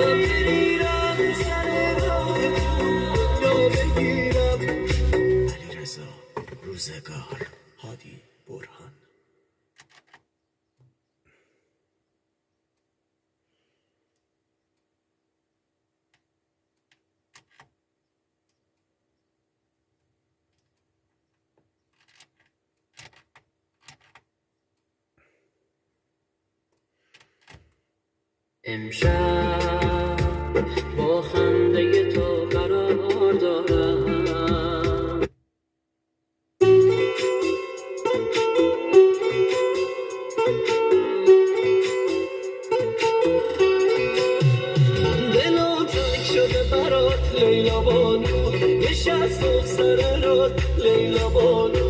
بگیرم سر راه دنیا بگیرم. علیرضا روزگار، هادی برهان. امشب با خنده تو قرار دارم، دلم تنگ شده برات لیلا بانو، نشست و سر راد لیلا بانو.